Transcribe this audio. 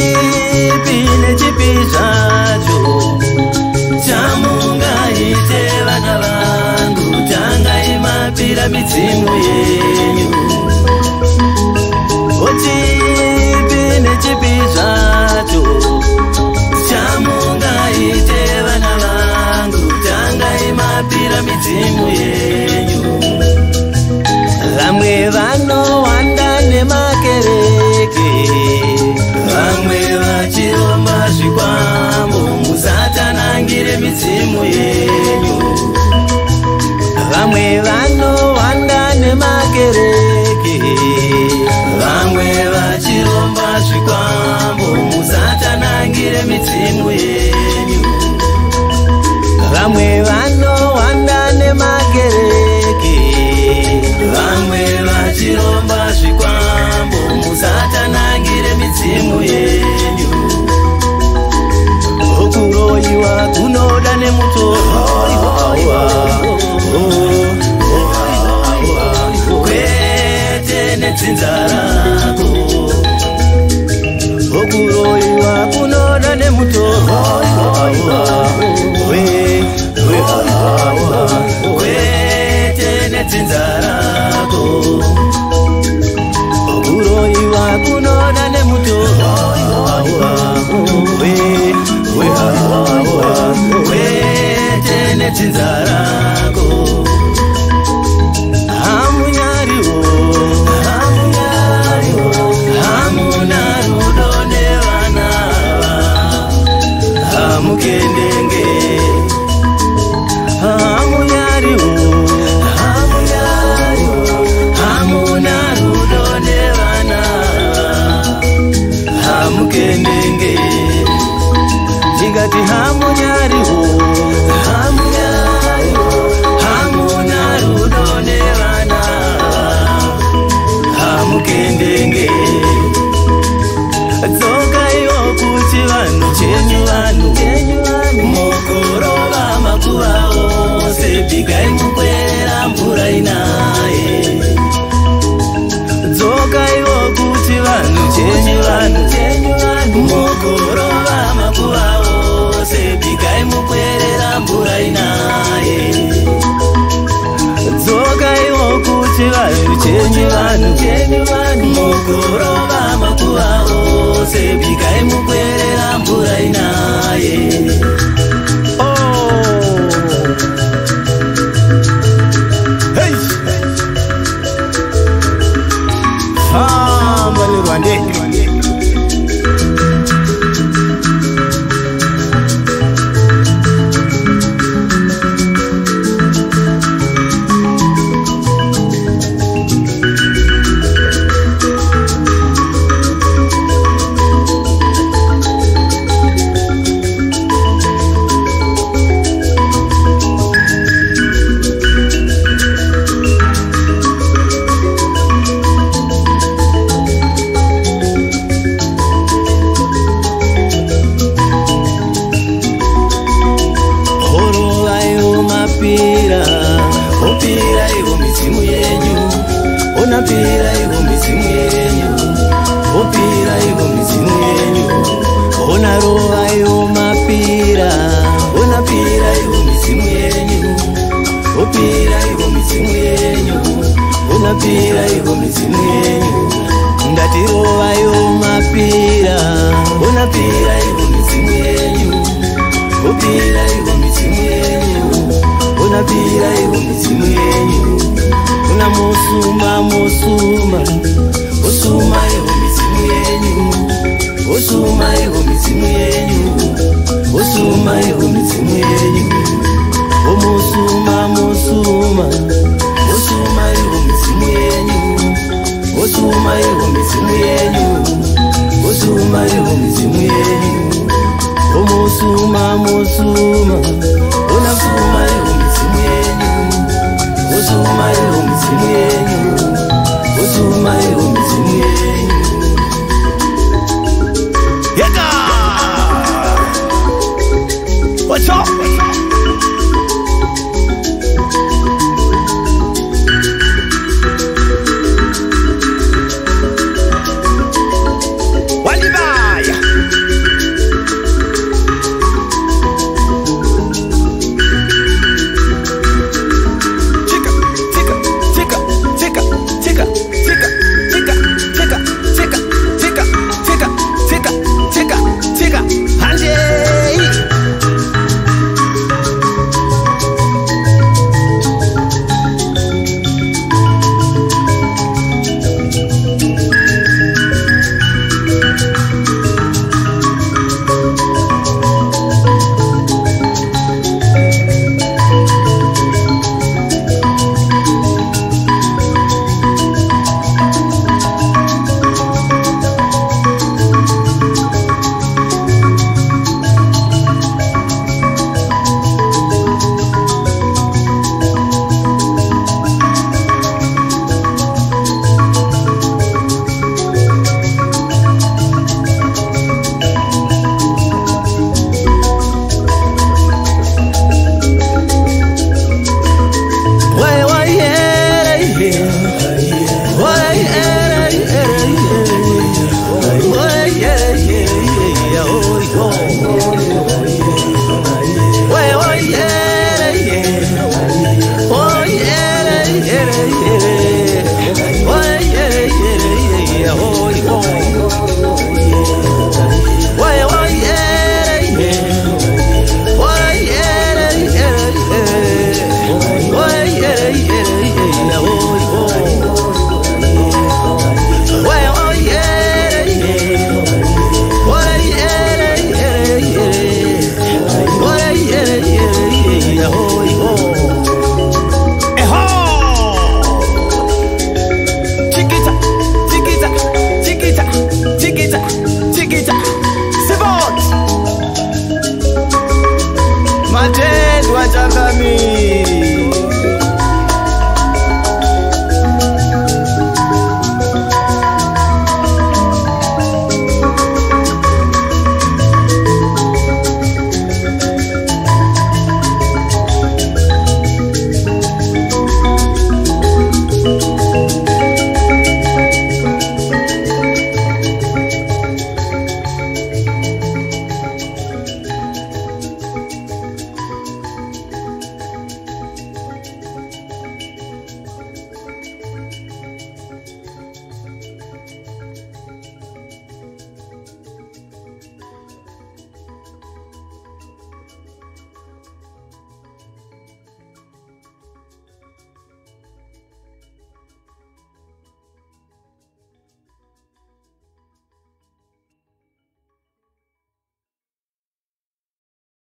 chipi nechipi zvacho chamungaite vana vangu tangaimapira midzimu yenyu. Chipi nechipi zvacho chamungaite vana vangu tangaimapira midzimu yenyu. Vamwe vanowanda nemakereke, vamwe vachiromba zvikwambo, musatanangire midzimu yenyu. Vamwe vanowanda nemakereke, vamwe vachiromba zvikwambo, musatanangire midzimu yenyu. Vamwe vanowanda nemakereke, vamwe vachiromba zvikwambo, musatanangire midzimu yenyu. Kuroyiwa kunoda nemutoro, kwete netsinza rako. Kuroyiwa kunoda nemutoro, kwete netsinza rako. Kuroyiwa kunoda nemutoro, kwete netsinza rako. Hamunyariwo, hamuna rudo nevana hamukendenge. Hamunyariwo, hamuna rudo nevana hamukendenge. Ndingati hamunyariwo, hamuna rudo nevana hamukendenge. Dzokaiwo kuti vanhu chenyu vanhu mukorova makuva ose, bhigai mukwerera mvura inaye. Dzokaiwo kuti vanhu chenyu vanhu mukorova makuva ose, bhigai mukwerera mvura inaye. Dzokaiwo kuti vanhu chenyu vanhu mukorova makuva ose, bhigai mukwerera mvura inaye. Famba nerwandege. Opira ivo midzimu yenyu, onapira ivo midzimu yenyu, opira ivo midzimu yenyu, onarova ivo mapira, onapira ivo midzimu yenyu, opira ivo midzimu yenyu, onapira ivo midzimu yenyu. Ndatirova ivo mapira, onapira ivo midzimu yenyu, opira ivo midzimu yenyu, onapira ivo midzimu yenyu. Una musuma osuma ivo midzimu yenyu, osuma ivo midzimu yenyu, osuma ivo midzimu yenyu. Omusuma osuma ivo midzimu yenyu, osuma ivo midzimu yenyu, osuma ivo midzimu yenyu. Omusuma onasuma ivo midzimu yenyu, osuma ivo midzimu yenyu, osuma ivo